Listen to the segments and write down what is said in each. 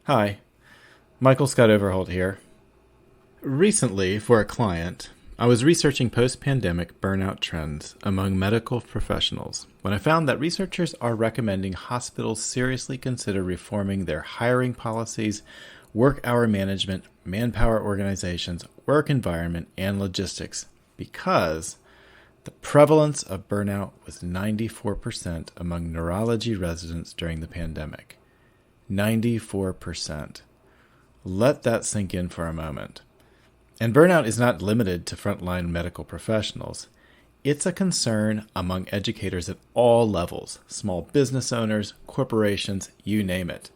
Hi, Michael Scott Overholt here. Recently, for a client, I was researching post-pandemic burnout trends among medical professionals when I found that researchers are recommending hospitals seriously consider reforming their hiring policies, work hour management, manpower organizations, work environment, and logistics because the prevalence of burnout was 94% among neurology residents during the pandemic. 94%. Let that sink in for a moment. And burnout is not limited to frontline medical professionals. It's a concern among educators at all levels, small business owners, corporations, you name it.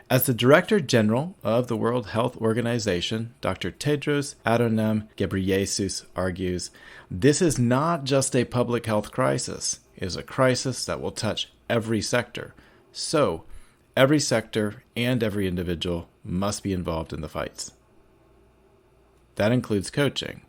As the Director General of the World Health Organization, Dr. Tedros Adhanom Ghebreyesus argues, this is not just a public health crisis. It is a crisis that will touch every sector. So, every sector and every individual must be involved in the fights. That includes coaching.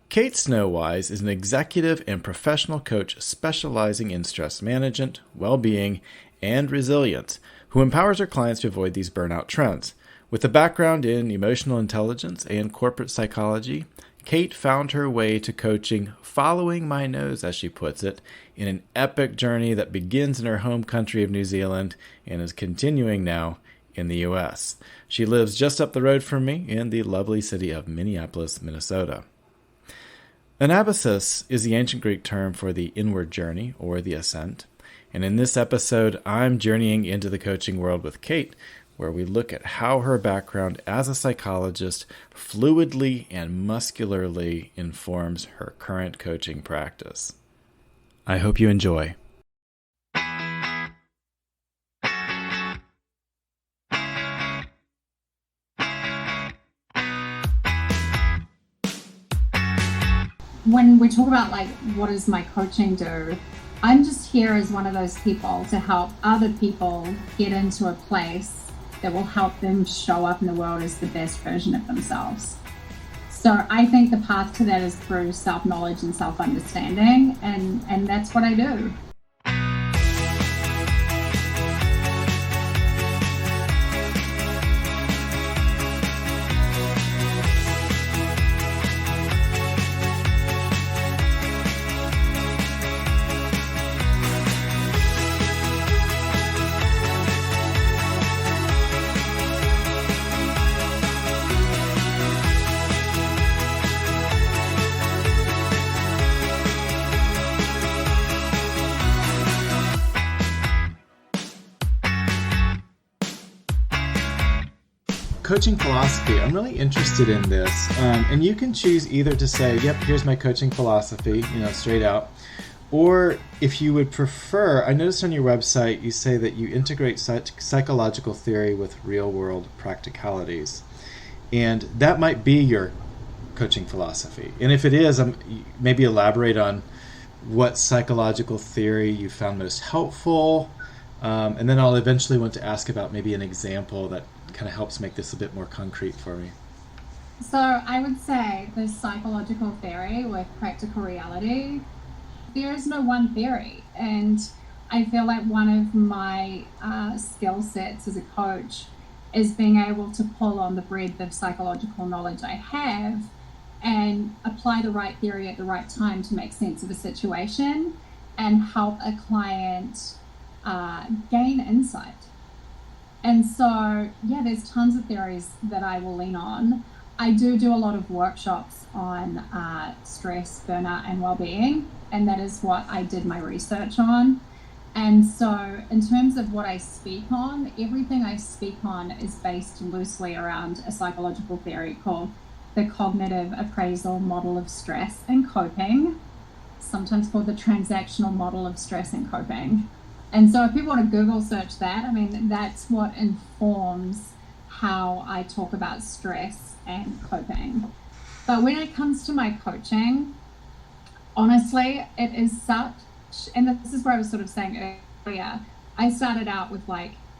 Kate Snowise is an executive and professional coach specializing in stress management, well-being, and resilience, who empowers her clients to avoid these burnout trends. With a background in emotional intelligence and corporate psychology, Kate found her way to coaching following my nose, as she puts it, in an epic journey that begins in her home country of New Zealand and is continuing now in the U.S. She lives just up the road from me in the lovely city of Minneapolis, Minnesota. Anabasis is the ancient Greek term for the inward journey or the ascent. And in this episode, I'm journeying into the coaching world with Kate, where we look at how her background as a psychologist fluidly and muscularly informs her current coaching practice. I hope you enjoy. When we talk about what does my coaching do, I'm just here as one of those people to help other people get into a place that will help them show up in the world as the best version of themselves. So I think the path to that is through self-knowledge and self-understanding, and that's what I do. Coaching philosophy. I'm really interested in this. And you can choose either to say, yep, here's my coaching philosophy, straight out. Or if you would prefer, I noticed on your website, you say that you integrate psychological theory with real world practicalities. And that might be your coaching philosophy. And if it is, maybe elaborate on what psychological theory you found most helpful. And then I'll eventually want to ask about maybe an example that kind of helps make this a bit more concrete for me. So I would say the psychological theory with practical reality, there is no one theory. And I feel like one of my skill sets as a coach is being able to pull on the breadth of psychological knowledge I have and apply the right theory at the right time to make sense of a situation and help a client gain insight. And so, there's tons of theories that I will lean on. I do a lot of workshops on stress, burnout, and well-being, and that is what I did my research on. And so, in terms of what I speak on, everything I speak on is based loosely around a psychological theory called the cognitive appraisal model of stress and coping, sometimes called the transactional model of stress and coping. And so if people want to Google search that, that's what informs how I talk about stress and coping. But when it comes to my coaching, honestly, it is such, and this is where I was sort of saying earlier, I started out with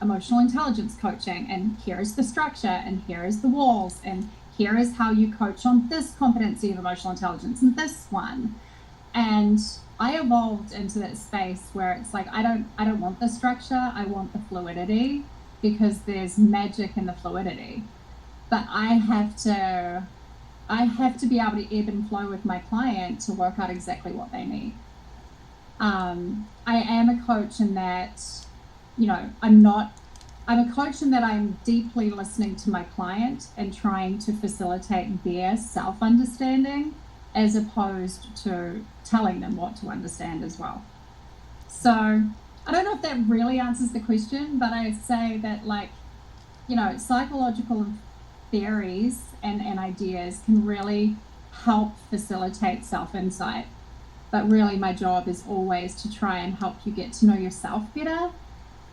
emotional intelligence coaching, and here is the structure, and here is the walls, and here is how you coach on this competency of emotional intelligence and this one. And I evolved into that space where it's I don't want the structure, I want the fluidity, because there's magic in the fluidity. But I have to be able to ebb and flow with my client to work out exactly what they need. I am a coach in that, I'm a coach in that I'm deeply listening to my client and trying to facilitate their self-understanding as opposed to telling them what to understand as well. So I don't know if that really answers the question, but I say that psychological theories and ideas can really help facilitate self-insight. But really my job is always to try and help you get to know yourself better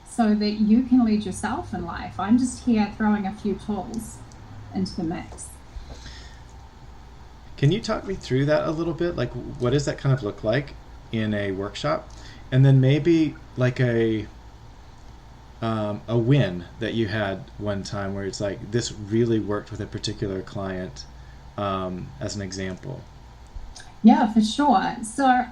so that you can lead yourself in life. I'm just here throwing a few tools into the mix. Can you talk me through that a little bit? Like, what does that kind of look like in a workshop? And then maybe like a win that you had one time where it's like, this really worked with a particular client, as an example. Yeah, for sure. So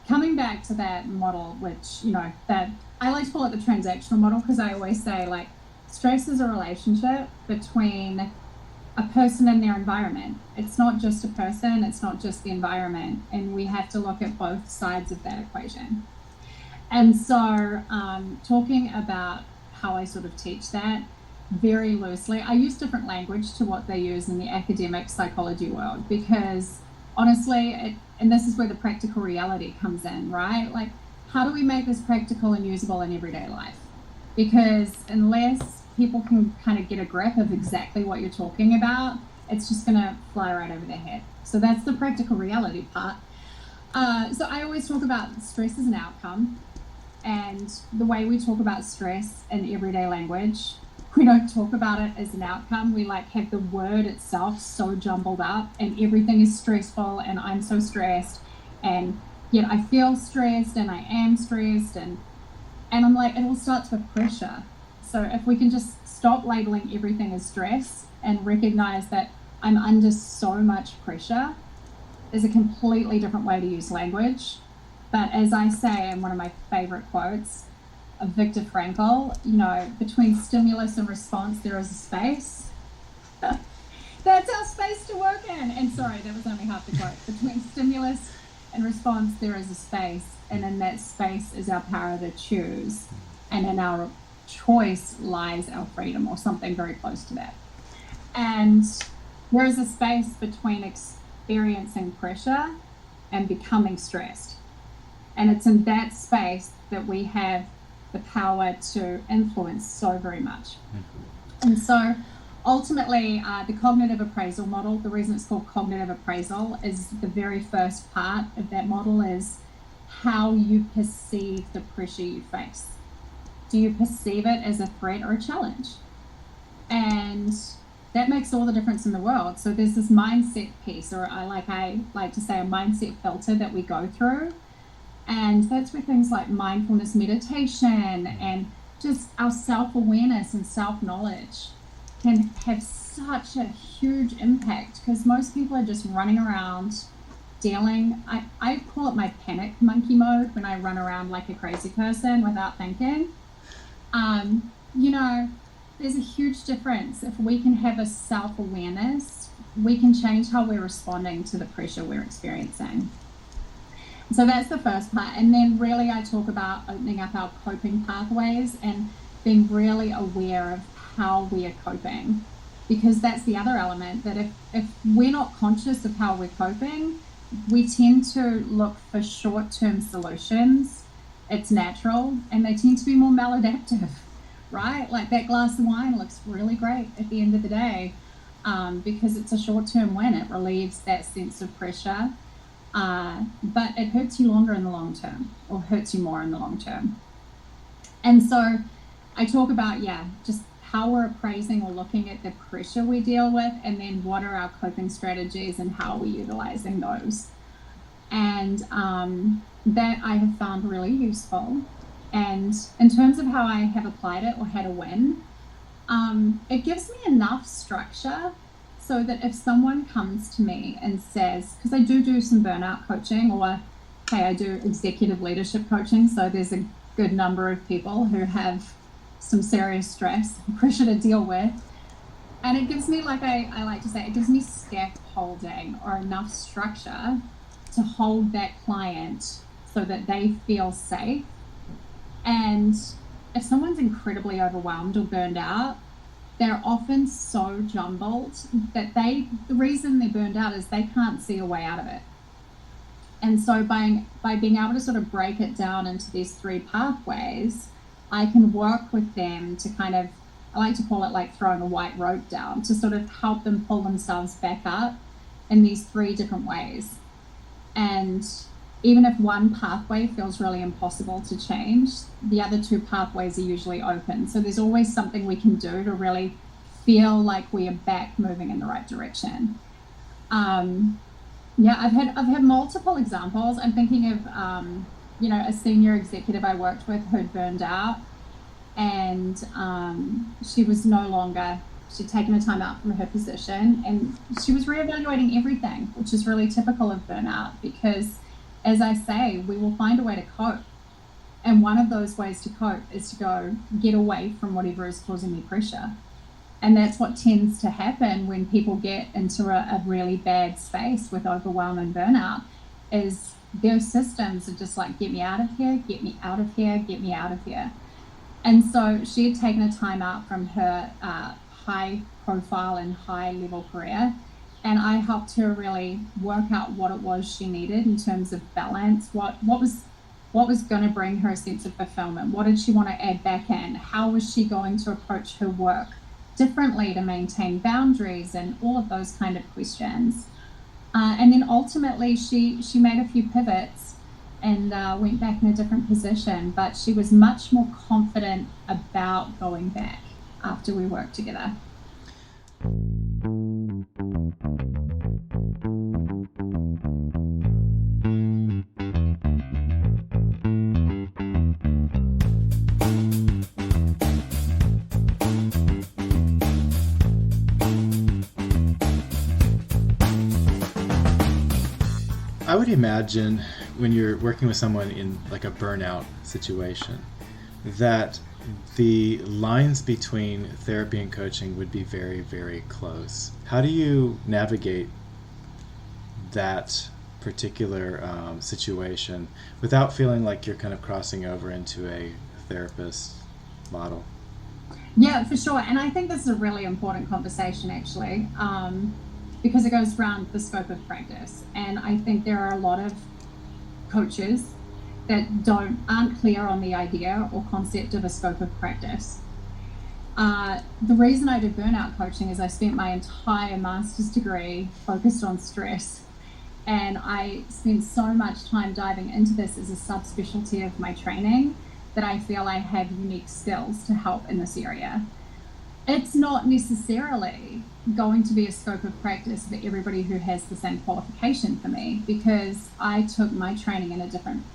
coming back to that model, which, that I like to call it the transactional model, because I always say stress is a relationship between a person and their environment. It's not just a person, it's not just the environment. And we have to look at both sides of that equation. And so talking about how I sort of teach that very loosely, I use different language to what they use in the academic psychology world, because honestly, and this is where the practical reality comes in, right? Like, how do we make this practical and usable in everyday life? Because unless people can kind of get a grip of exactly what you're talking about, it's just going to fly right over their head. So that's the practical reality part. So I always talk about stress as an outcome. And the way we talk about stress in everyday language, we don't talk about it as an outcome. We have the word itself so jumbled up, and everything is stressful, and I'm so stressed, and yet I feel stressed, and I am stressed, and I'm like, it all starts with pressure. So if we can just stop labeling everything as stress and recognize that I'm under so much pressure, is a completely different way to use language. But as I say in one of my favorite quotes of Viktor Frankl, between stimulus and response, there is a space. That's our space to work in. And sorry, that was only half the quote. Between stimulus and response, there is a space. And in that space is our power to choose. And in our choice lies our freedom, or something very close to that. And there is a space between experiencing pressure and becoming stressed. And it's in that space that we have the power to influence so very much. Mm-hmm. And so ultimately, the cognitive appraisal model, the reason it's called cognitive appraisal is the very first part of that model is how you perceive the pressure you face. Do you perceive it as a threat or a challenge? And that makes all the difference in the world. So there's this mindset piece, or I like to say a mindset filter that we go through. And that's where things like mindfulness meditation and just our self-awareness and self-knowledge can have such a huge impact, because most people are just running around dealing. I call it my panic monkey mode, when I run around like a crazy person without thinking. There's a huge difference. If we can have a self-awareness, we can change how we're responding to the pressure we're experiencing. So that's the first part. And then really I talk about opening up our coping pathways and being really aware of how we are coping. Because that's the other element, that if we're not conscious of how we're coping, we tend to look for short-term solutions. It's natural, and they tend to be more maladaptive, right? Like that glass of wine looks really great at the end of the day, because it's a short-term win. It relieves that sense of pressure. But it hurts you longer in the long term, or hurts you more in the long term. And so I talk about, just how we're appraising or looking at the pressure we deal with, and then what are our coping strategies and how we're utilizing those. And that I have found really useful. And in terms of how I have applied it or had a win, it gives me enough structure so that if someone comes to me and says, because I do some burnout coaching, or I do executive leadership coaching, so there's a good number of people who have some serious stress, pressure to deal with. And it gives me, like I like to say, it gives me scaffolding or enough structure to hold that client so that they feel safe. And if someone's incredibly overwhelmed or burned out, they're often so jumbled that the reason they're burned out is they can't see a way out of it. And so by being able to sort of break it down into these 3 pathways, I can work with them to kind of, I like to call it like throwing a white rope down, to sort of help them pull themselves back up in these 3 different ways. And even if one pathway feels really impossible to change, the other 2 pathways are usually open. So there's always something we can do to really feel like we are back moving in the right direction. I've had multiple examples. I'm thinking of, a senior executive I worked with who'd burned out, and she was no longer, she'd taken a time out from her position, and she was reevaluating everything, which is really typical of burnout because, as I say, we will find a way to cope. And one of those ways to cope is to go get away from whatever is causing me pressure. And that's what tends to happen when people get into a really bad space with overwhelm and burnout, is their systems are just like, get me out of here, get me out of here, get me out of here. And so she had taken a time out from her high profile and high level career. And I helped her really work out what it was she needed in terms of balance, what was going to bring her a sense of fulfillment, what did she want to add back in, how was she going to approach her work differently to maintain boundaries, and all of those kind of questions. And then ultimately she made a few pivots and went back in a different position, but she was much more confident about going back after we worked together. I would imagine when you're working with someone in like a burnout situation that the lines between therapy and coaching would be very, very close. How do you navigate that particular situation without feeling like you're kind of crossing over into a therapist model? Yeah, for sure. And I think this is a really important conversation, actually, because it goes around the scope of practice. And I think there are a lot of coaches that aren't clear on the idea or concept of a scope of practice. The reason I did burnout coaching is I spent my entire master's degree focused on stress. And I spent so much time diving into this as a subspecialty of my training that I feel I have unique skills to help in this area. It's not necessarily going to be a scope of practice for everybody who has the same qualification for me, because I took my training in a different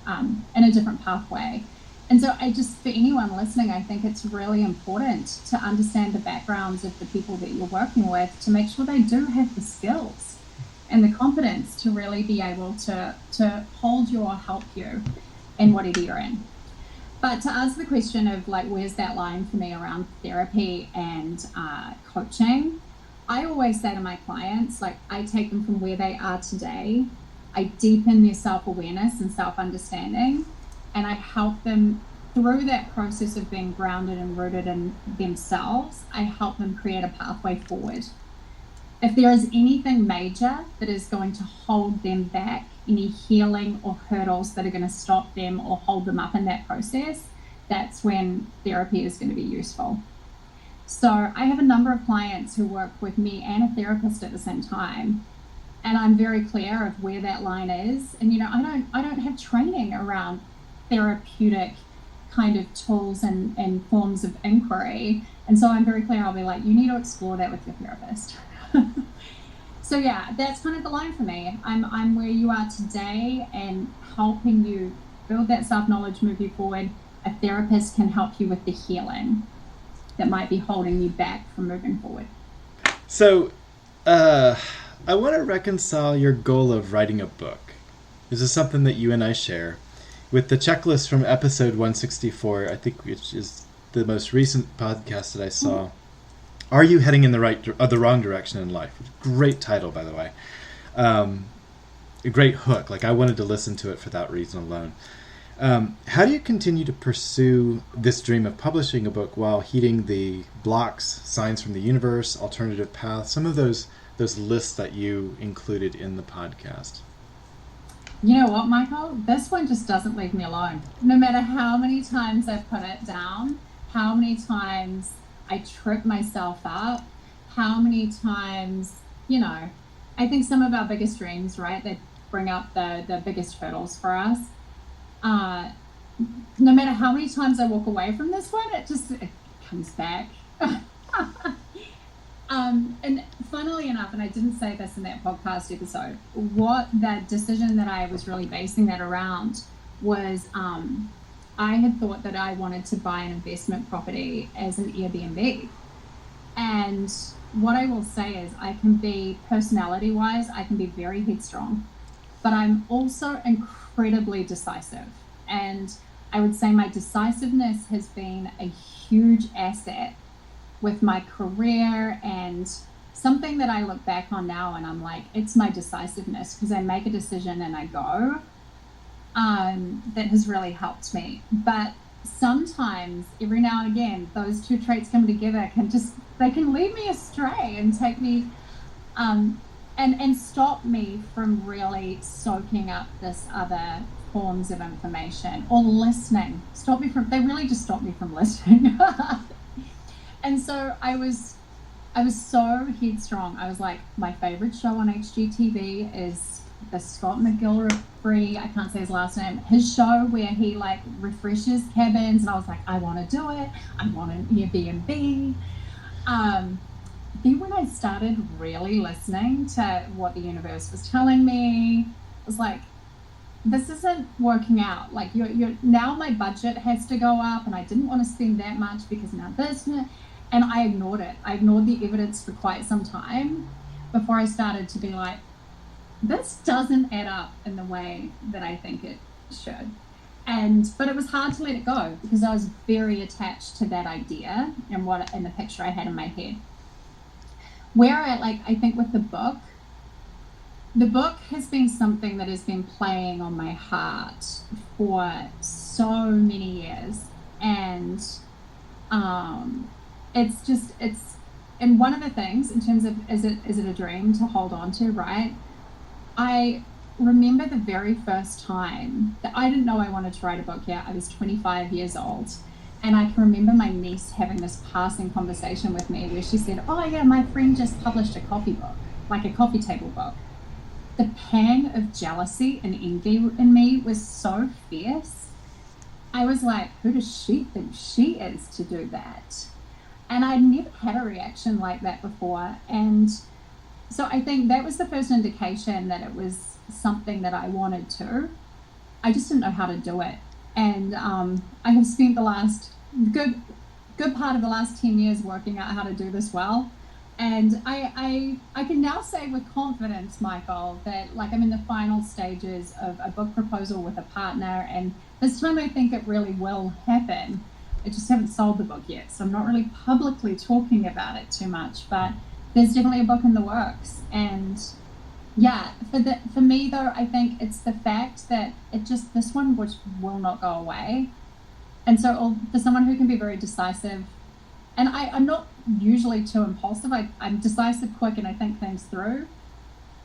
pathway. And so for anyone listening, I think it's really important to understand the backgrounds of the people that you're working with to make sure they do have the skills and the competence to really be able to hold you or help you in whatever you're in. But to answer the question of like, where's that line for me around therapy and coaching, I always say to my clients, like, I take them from where they are today, I deepen their self-awareness and self-understanding, and I help them through that process of being grounded and rooted in themselves. I help them create a pathway forward. If there is anything major that is going to hold them back, any healing or hurdles that are going to stop them or hold them up in that process, that's when therapy is going to be useful. So I have a number of clients who work with me and a therapist at the same time, and I'm very clear of where that line is. And I don't have training around therapeutic kind of tools and forms of inquiry, and so I'm very clear. I'll be like, you need to explore that with your therapist. So yeah, that's kind of the line for me. I'm where you are today and helping you build that self-knowledge, move you forward. A therapist can help you with the healing that might be holding you back from moving forward. So I want to reconcile your goal of writing a book. This is something that you and I share with the checklist from episode 164, I think, which is the most recent podcast that I saw, Are You Heading in the Wrong Direction in Life? Great title, by the way. A great hook. Like, I wanted to listen to it for that reason alone. How do you continue to pursue this dream of publishing a book while heeding the blocks, signs from the universe, alternative paths, some of those lists that you included in the podcast? You know what, Michael? This one just doesn't leave me alone. No matter how many times I put it down, how many times I trip myself up, how many times, I think some of our biggest dreams, right, they bring up the biggest hurdles for us. No matter how many times I walk away from this one, it comes back. And funnily enough, and I didn't say this in that podcast episode, what that decision that I was really basing that around was I had thought that I wanted to buy an investment property as an Airbnb. And what I will say is I can be, personality-wise, I can be very headstrong, but I'm also incredibly decisive. And I would say my decisiveness has been a huge asset with my career, and something that I look back on now and I'm like, it's my decisiveness, because I make a decision and I go, that has really helped me. But sometimes, every now and again, those two traits coming together they can lead me astray and take me, and stop me from really soaking up this other forms of information or listening. They really just stop me from listening. And so I was so headstrong. I was like, my favorite show on HGTV is the Scott McGillivray, I can't say his last name, his show where he like refreshes cabins, and I was like, I want to do it. I want an Airbnb. Then when I started really listening to what the universe was telling me, I was like, this isn't working out. Like, you're now my budget has to go up, and I didn't want to spend that much because now this, and I ignored it. I ignored the evidence for quite some time before I started to be like, this doesn't add up in the way that I think it should. But it was hard to let it go because I was very attached to that idea and the picture I had in my head. I think with the book has been something that has been playing on my heart for so many years. And and one of the things in terms of, is it a dream to hold on to, right? I remember the very first time that I didn't know I wanted to write a book yet. I was 25 years old. And I can remember my niece having this passing conversation with me where she said, oh yeah, my friend just published a coffee book, like a coffee table book. The pang of jealousy and envy in me was so fierce. I was like, who does she think she is to do that? And I'd never had a reaction like that before. And so I think that was the first indication that it was something that I wanted to. I just didn't know how to do it. And I have spent the last good part of the last 10 years working out how to do this well. And I can now say with confidence, Michael, that like I'm in the final stages of a book proposal with a partner, and this time I think it really will happen. I just haven't sold the book yet, so I'm not really publicly talking about it too much, but there's definitely a book in the works. And yeah, for me though, I think it's the fact that this one which will not go away. And so for someone who can be very decisive, and I'm not usually too impulsive, I'm decisive, quick, and I think things through.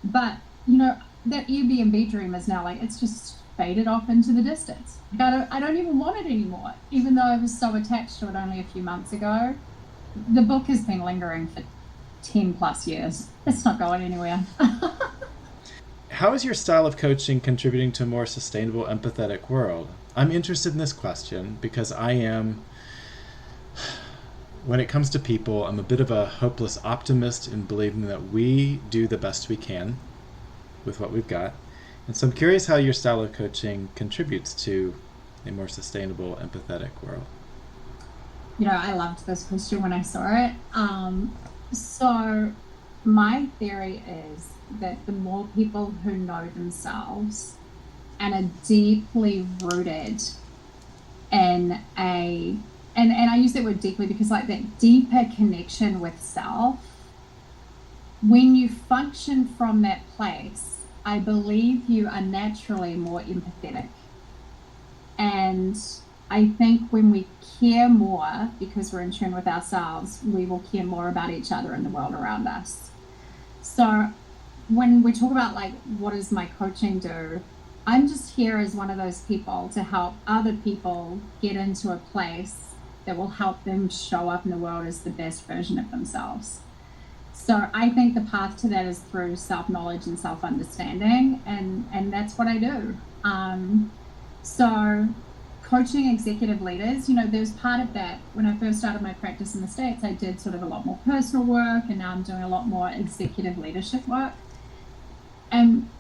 But, that Airbnb dream is now like, it's just faded off into the distance. I don't even want it anymore, even though I was so attached to it only a few months ago. The book has been lingering for 10 plus years. It's not going anywhere. How is your style of coaching contributing to a more sustainable, empathetic world? I'm interested in this question because when it comes to people, I'm a bit of a hopeless optimist in believing that we do the best we can with what we've got. And so I'm curious how your style of coaching contributes to a more sustainable, empathetic world. I loved this question when I saw it. So my theory is that the more people who know themselves and are deeply rooted in a and I use that word deeply because like that deeper connection with self, when you function from that place, I believe you are naturally more empathetic. And I think when we care more because we're in tune with ourselves, we will care more about each other and the world around us. So when we talk about like, what does my coaching do? I'm just here as one of those people to help other people get into a place that will help them show up in the world as the best version of themselves. So I think the path to that is through self-knowledge and self-understanding, and that's what I do. So coaching executive leaders, there's part of that. When I first started my practice in the States, I did sort of a lot more personal work, and now I'm doing a lot more executive leadership work. And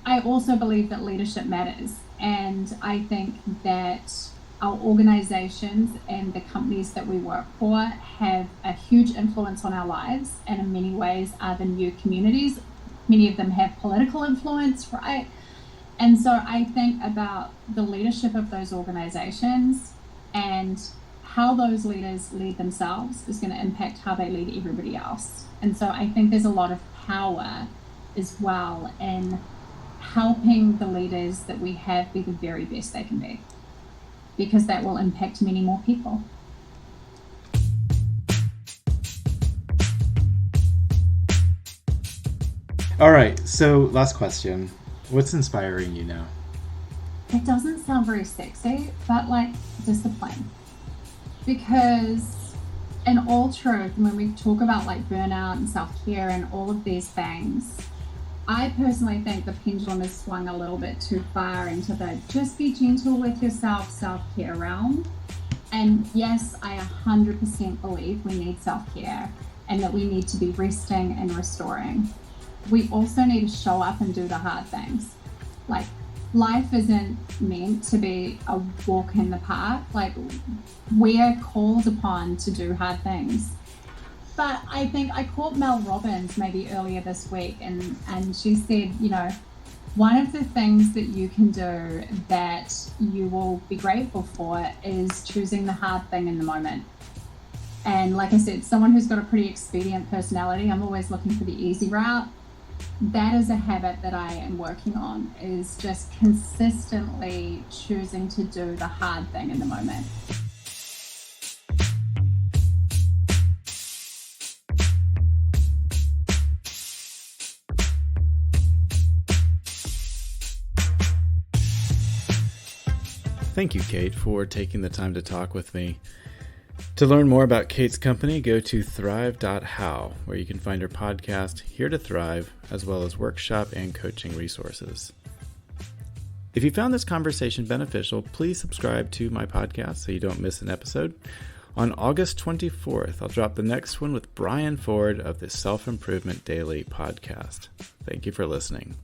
I also believe that leadership matters. And I think that our organizations and the companies that we work for have a huge influence on our lives, and in many ways are the new communities. Many of them have political influence, right? And so I think about the leadership of those organizations, and how those leaders lead themselves is going to impact how they lead everybody else. And so I think there's a lot of power as well in helping the leaders that we have be the very best they can be, because that will impact many more people. All right, so last question. What's inspiring you now? It doesn't sound very sexy, but like discipline. Because in all truth, when we talk about like burnout and self-care and all of these things, I personally think the pendulum has swung a little bit too far into the just be gentle with yourself, self-care realm. And yes, I 100% believe we need self-care and that we need to be resting and restoring. We also need to show up and do the hard things. Like, life isn't meant to be a walk in the park. Like, we're called upon to do hard things. But I think I caught Mel Robbins maybe earlier this week, and she said, one of the things that you can do that you will be grateful for is choosing the hard thing in the moment. And like I said, someone who's got a pretty expedient personality, I'm always looking for the easy route. That is a habit that I am working on, is just consistently choosing to do the hard thing in the moment. Thank you, Kate, for taking the time to talk with me. To learn more about Kate's company, go to thrive.how, where you can find her podcast, Here to Thrive, as well as workshop and coaching resources. If you found this conversation beneficial, please subscribe to my podcast so you don't miss an episode. On August 24th, I'll drop the next one with Brian Ford of the Self-Improvement Daily podcast. Thank you for listening.